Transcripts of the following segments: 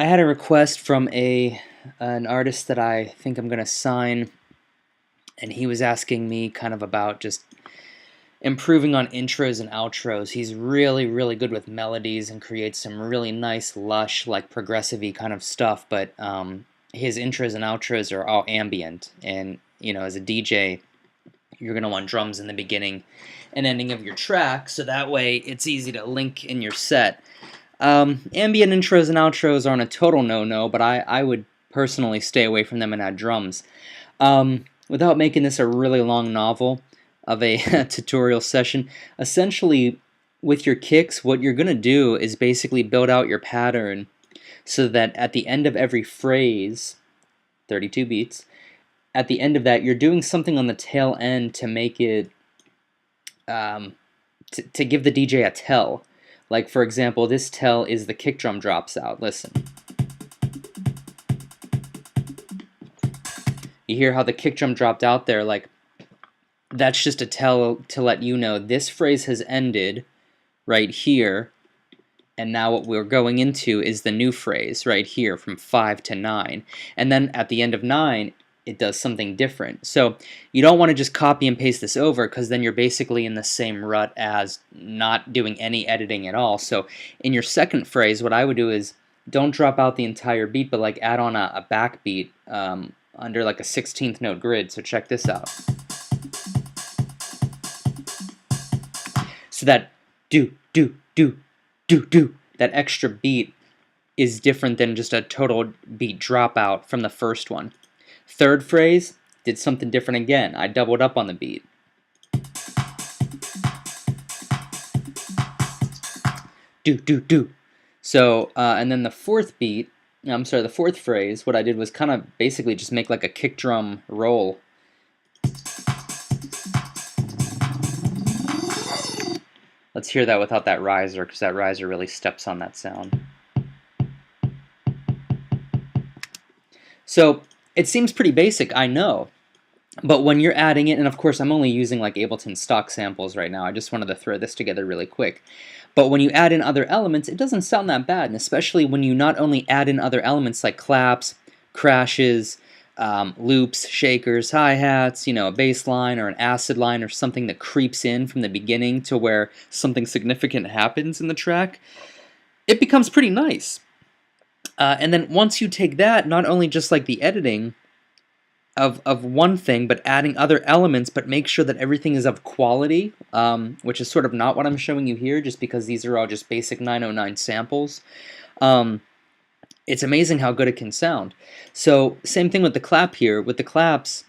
I had a request from an artist that I think I'm gonna sign, and he was asking me kind of about just improving on intros and outros. He's really, really good with melodies and creates some really nice, lush, like progressive-y kind of stuff, but his intros and outros are all ambient, and as a DJ, you're gonna want drums in the beginning and ending of your track, so that way it's easy to link in your set. Ambient intros and outros aren't a total no-no, but I would personally stay away from them and add drums. Without making this a really long novel of a tutorial session, essentially with your kicks, what you're going to do is basically build out your pattern so that at the end of every phrase, 32 beats, at the end of that, you're doing something on the tail end to make it, to give the DJ a tell. Like, for example, this tell is the kick drum drops out. Listen. You hear how the kick drum dropped out there? Like, that's just a tell to let you know this phrase has ended right here, and now what we're going into is the new phrase right here from 5 to 9. And then at the end of 9, it does something different. So you don't want to just copy and paste this over, because then you're basically in the same rut as not doing any editing at all. So in your second phrase, what I would do is don't drop out the entire beat, but like add on a backbeat under like a 16th note grid. So check this out. So that do, that extra beat is different than just a total beat dropout from the first one. Third phrase, did something different again. I doubled up on the beat. Do. So, and then the fourth phrase, what I did was kind of basically just make like a kick drum roll. Let's hear that without that riser, because that riser really steps on that sound. So, it seems pretty basic, I know, but when you're adding it, and of course I'm only using like Ableton stock samples right now, I just wanted to throw this together really quick, but when you add in other elements, it doesn't sound that bad, and especially when you not only add in other elements like claps, crashes, loops, shakers, hi-hats, a bass line or an acid line or something that creeps in from the beginning to where something significant happens in the track, it becomes pretty nice. And then once you take that, not only just like the editing of one thing, but adding other elements, but make sure that everything is of quality, which is sort of not what I'm showing you here, just because these are all just basic 909 samples. It's amazing how good it can sound. So same thing with the clap here. With the claps,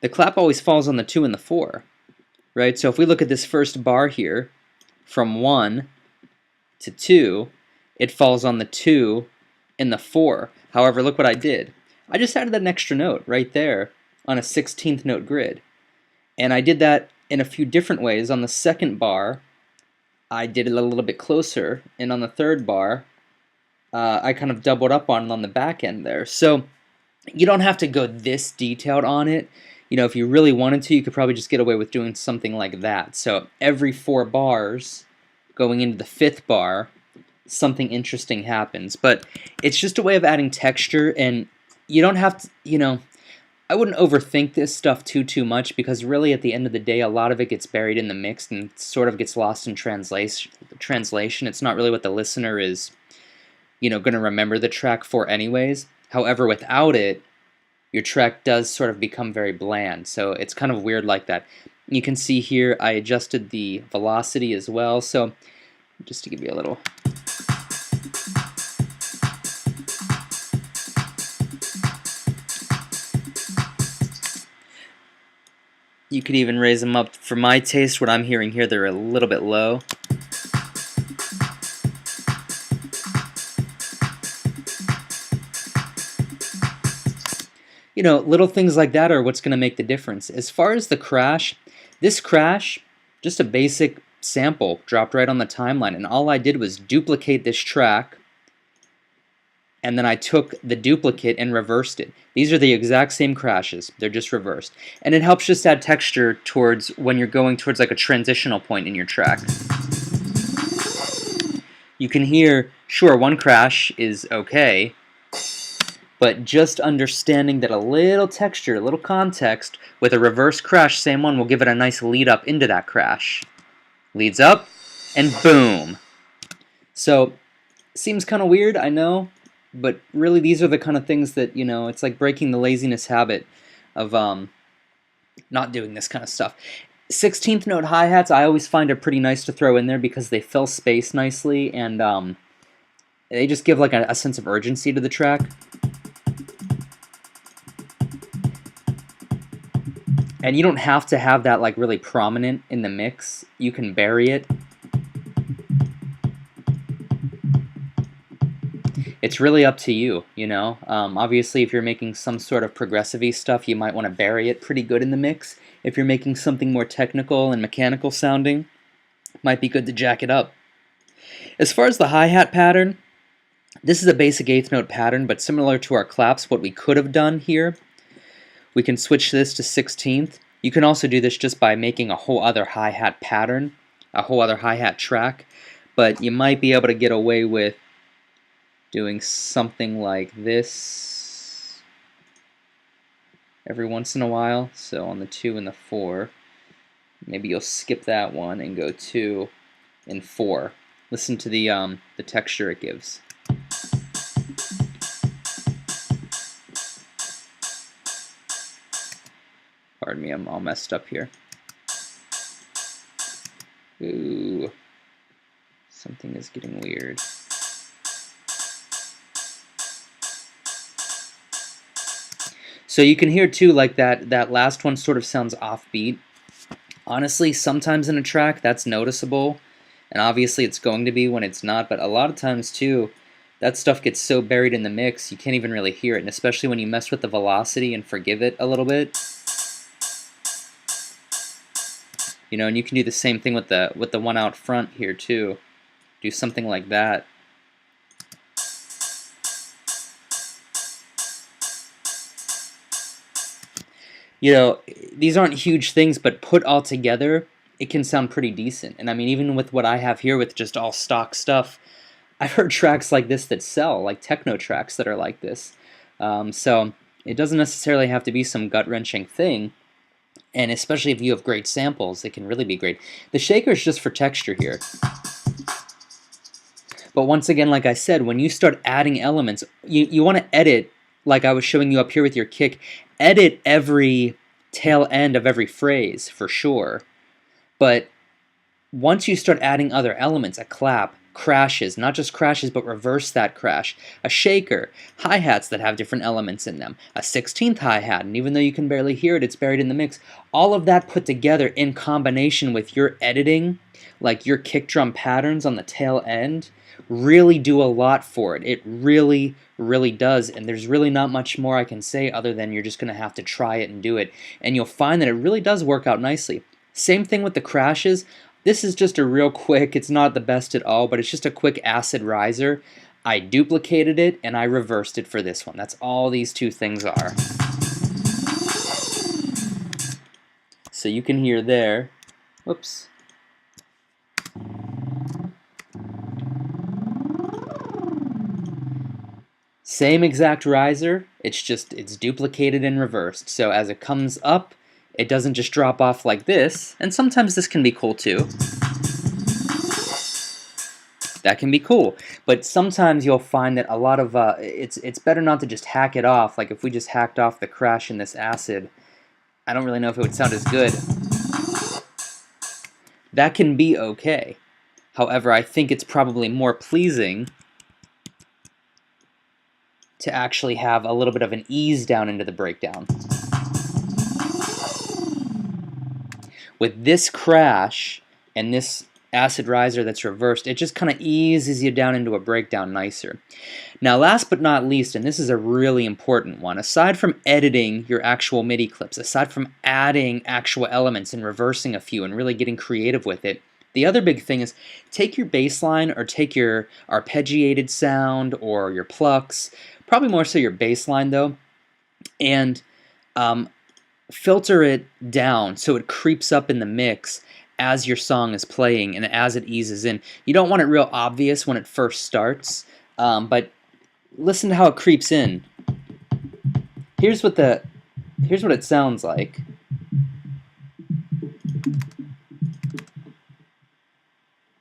the clap always falls on the 2 and the 4, right? So if we look at this first bar here, from 1 to 2, it falls on the 2 in the 4. However, look what I did. I just added an extra note right there on a 16th note grid. And I did that in a few different ways. On the second bar, I did it a little bit closer. And on the third bar, I kind of doubled up on the back end there. So you don't have to go this detailed on it. If you really wanted to, you could probably just get away with doing something like that. So every 4 bars going into the 5th bar, something interesting happens. But it's just a way of adding texture, and you don't have to, I wouldn't overthink this stuff too much, because really at the end of the day, a lot of it gets buried in the mix and sort of gets lost in translation. It's not really what the listener is, going to remember the track for anyways. However, without it, your track does sort of become very bland. So it's kind of weird like that. You can see here I adjusted the velocity as well. So just to give you a little... You could even raise them up. For my taste, what I'm hearing here, they're a little bit low. Little things like that are what's going to make the difference. As far as the crash, this crash, just a basic sample dropped right on the timeline, and all I did was duplicate this track, and then I took the duplicate and reversed it. These are the exact same crashes, they're just reversed. And it helps just add texture towards when you're going towards like a transitional point in your track. You can hear, sure, one crash is okay, But just understanding that a little texture, a little context, with a reverse crash, same one, will give it a nice lead up into that crash. Leads up, and boom. So, seems kind of weird, I know, but really these are the kind of things that, you know, it's like breaking the laziness habit of not doing this kind of stuff. 16th note hi-hats I always find are pretty nice to throw in there because they fill space nicely, and they just give like a sense of urgency to the track. And you don't have to have that like really prominent in the mix. You can bury it. It's really up to you, you know. Obviously, if you're making some sort of progressive-y stuff, you might want to bury it pretty good in the mix. If you're making something more technical and mechanical sounding, it might be good to jack it up. As far as the hi-hat pattern, this is a basic 8th note pattern, but similar to our claps, what we could have done here, we can switch this to 16th. You can also do this just by making a whole other hi-hat pattern, a whole other hi-hat track, but you might be able to get away with doing something like this every once in a while. So on the 2 and the 4, maybe you'll skip that one and go 2 and 4. Listen to the texture it gives. Pardon me, I'm all messed up here. Ooh, something is getting weird. So you can hear too, like that last one sort of sounds offbeat. Honestly, sometimes in a track that's noticeable, and obviously it's going to be when it's not, but a lot of times too, that stuff gets so buried in the mix you can't even really hear it, and especially when you mess with the velocity and forgive it a little bit. You know, and you can do the same thing with the one out front here too. Do something like that. You know, these aren't huge things, but put all together, it can sound pretty decent. And I mean, even with what I have here with just all stock stuff, I've heard tracks like this that sell, like techno tracks that are like this. So it doesn't necessarily have to be some gut-wrenching thing. And especially if you have great samples, it can really be great. The shaker is just for texture here. But once again, like I said, when you start adding elements, you want to edit, like I was showing you up here with your kick, edit every tail end of every phrase for sure. But once you start adding other elements, a clap, crashes, not just crashes, but reverse that crash, a shaker, hi-hats that have different elements in them, a 16th hi-hat, and even though you can barely hear it, it's buried in the mix. All of that put together in combination with your editing, like your kick drum patterns on the tail end, really do a lot for it. It really, really does, and there's really not much more I can say other than you're just going to have to try it and do it, and you'll find that it really does work out nicely. Same thing with the crashes. This is just a real quick, it's not the best at all, but it's just a quick acid riser. I duplicated it and I reversed it for this one. That's all these two things are. So you can hear there, whoops. Same exact riser, it's duplicated and reversed. So as it comes up, it doesn't just drop off like this, and sometimes this can be cool too. That can be cool, but sometimes you'll find that a lot of, it's better not to just hack it off. Like if we just hacked off the crash in this acid, I don't really know if it would sound as good. That can be okay. However, I think it's probably more pleasing to actually have a little bit of an ease down into the breakdown. With this crash and this acid riser that's reversed, it just kind of eases you down into a breakdown nicer. Now last but not least, and this is a really important one, aside from editing your actual MIDI clips, aside from adding actual elements and reversing a few and really getting creative with it, the other big thing is take your bass line or take your arpeggiated sound or your plucks, probably more so your bass line though, and filter it down so it creeps up in the mix as your song is playing and as it eases in. You don't want it real obvious when it first starts, but listen to how it creeps in. Here's what it sounds like.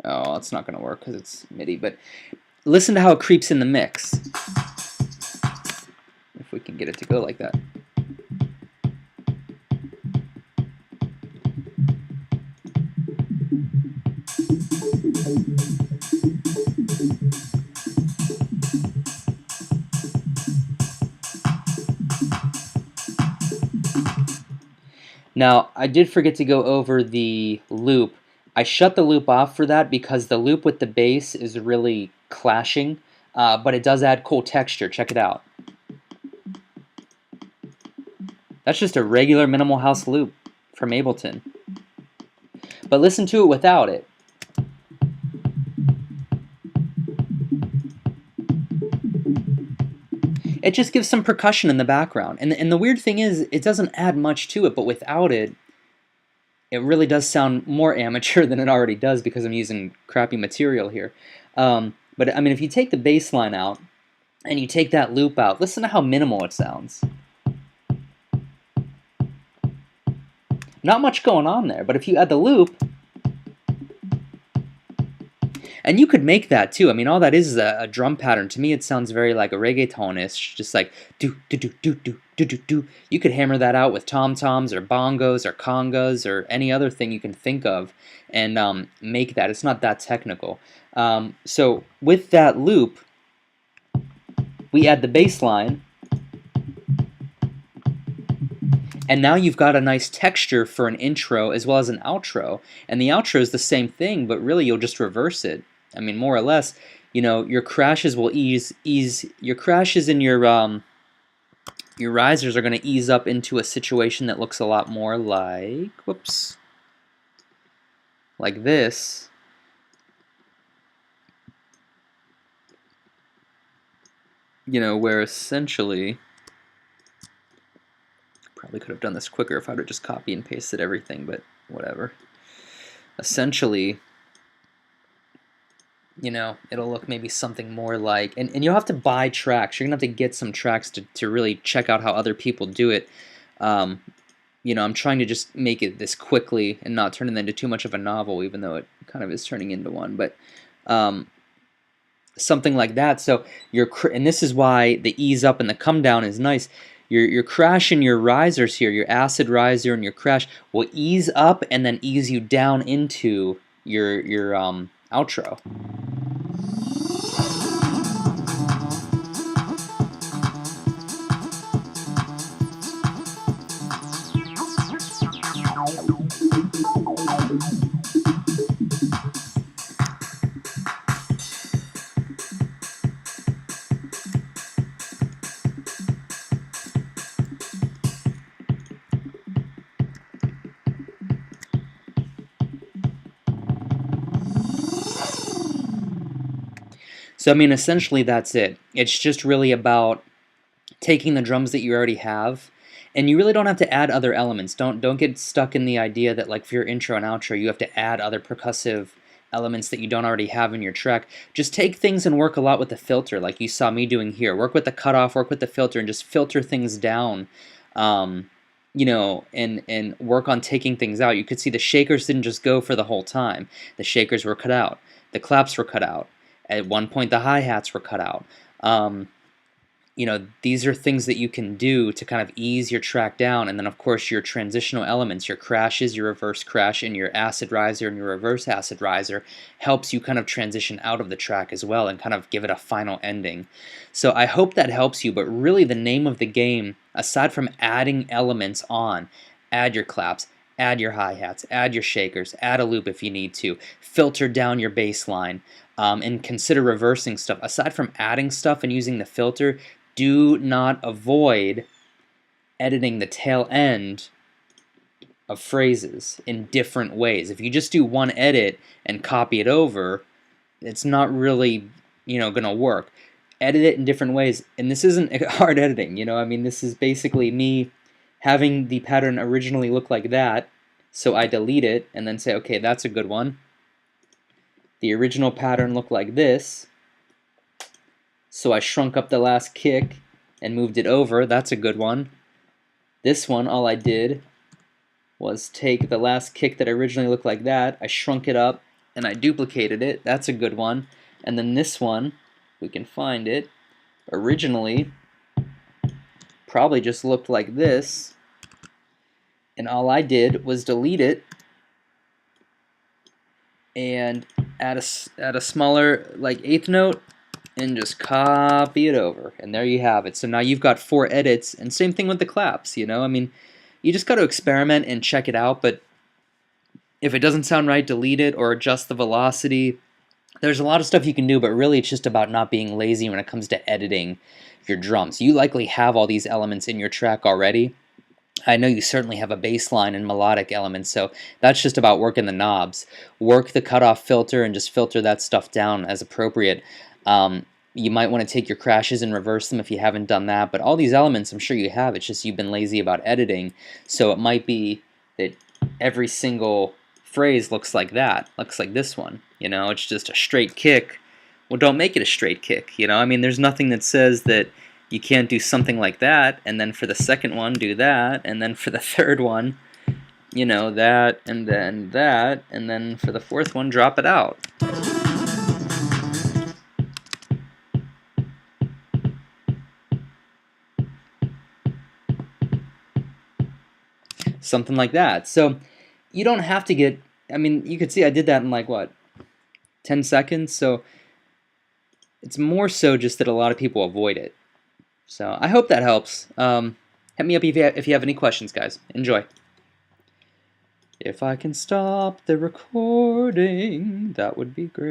Oh, it's not going to work because it's MIDI, but listen to how it creeps in the mix. If we can get it to go like that. Now, I did forget to go over the loop. I shut the loop off for that because the loop with the bass is really clashing, but it does add cool texture. Check it out. That's just a regular minimal house loop from Ableton. But listen to it without it. It just gives some percussion in the background. And the weird thing is, it doesn't add much to it, but without it, it really does sound more amateur than it already does because I'm using crappy material here. But I mean, if you take the bass line out and you take that loop out, listen to how minimal it sounds. Not much going on there, but if you add the loop, and you could make that too. I mean, all that is a drum pattern. To me, it sounds very like a reggaeton-ish, just like do do do do do do do do. You could hammer that out with tom-toms or bongos or congas or any other thing you can think of and make that. It's not that technical. So with that loop, we add the bass line, and now you've got a nice texture for an intro as well as an outro. And the outro is the same thing, but really you'll just reverse it. I mean, more or less, you know, your crashes will ease your crashes and your risers are going to ease up into a situation that looks a lot more like, whoops, like this. You know, where essentially, probably could have done this quicker if I would have just copy and pasted everything, but whatever. Essentially, you know, it'll look maybe something more like, and you'll have to buy tracks. You're going to have to get some tracks to really check out how other people do it. You know, I'm trying to just make it this quickly and not turn it into too much of a novel, even though it kind of is turning into one. But something like that. So and this is why the ease up and the come down is nice. Your crash and your risers here, your acid riser and your crash, will ease up and then ease you down into your outro. So I mean, essentially that's it. It's just really about taking the drums that you already have, and you really don't have to add other elements. Don't get stuck in the idea that like for your intro and outro you have to add other percussive elements that you don't already have in your track. Just take things and work a lot with the filter, like you saw me doing here. Work with the cutoff, work with the filter, and just filter things down. You know, and work on taking things out. You could see the shakers didn't just go for the whole time. The shakers were cut out. The claps were cut out. At one point, the hi-hats were cut out. You know, these are things that you can do to kind of ease your track down. And then, of course, your transitional elements, your crashes, your reverse crash, and your acid riser and your reverse acid riser helps you kind of transition out of the track as well and kind of give it a final ending. So I hope that helps you, but really the name of the game, aside from adding elements on, add your claps, add your hi-hats, add your shakers, add a loop if you need to, filter down your bass line, and consider reversing stuff. Aside from adding stuff and using the filter, do not avoid editing the tail end of phrases in different ways. If you just do one edit and copy it over, it's not really, you know, gonna work. Edit it in different ways, and this isn't hard editing, you know, I mean, this is basically me having the pattern originally look like that, so I delete it and then say, okay, that's a good one. The original pattern looked like this, so I shrunk up the last kick and moved it over. That's a good one. This one, all I did was take the last kick that originally looked like that, I shrunk it up, and I duplicated it. That's a good one. And then this one, we can find it, originally probably just looked like this, and all I did was delete it and add a smaller, like, eighth note, and just copy it over, and there you have it. So now you've got 4 edits, and same thing with the claps, you know? I mean, you just got to experiment and check it out, but if it doesn't sound right, delete it or adjust the velocity. There's a lot of stuff you can do, but really it's just about not being lazy when it comes to editing your drums. You likely have all these elements in your track already. I know you certainly have a bass line and melodic elements, so that's just about working the knobs. Work the cutoff filter and just filter that stuff down as appropriate. You might want to take your crashes and reverse them if you haven't done that, but all these elements I'm sure you have, it's just you've been lazy about editing, so it might be that every single phrase looks like that, looks like this one, you know, it's just a straight kick. Well, don't make it a straight kick, you know, I mean, there's nothing that says that you can't do something like that, and then for the second one, do that, and then for the third one, you know, that, and then for the fourth one, drop it out. Something like that. So you don't have to get, I mean, you could see I did that in like, what, 10 seconds? So it's more so just that a lot of people avoid it. So I hope that helps. Hit me up if you have any questions, guys. Enjoy. If I can stop the recording, that would be great.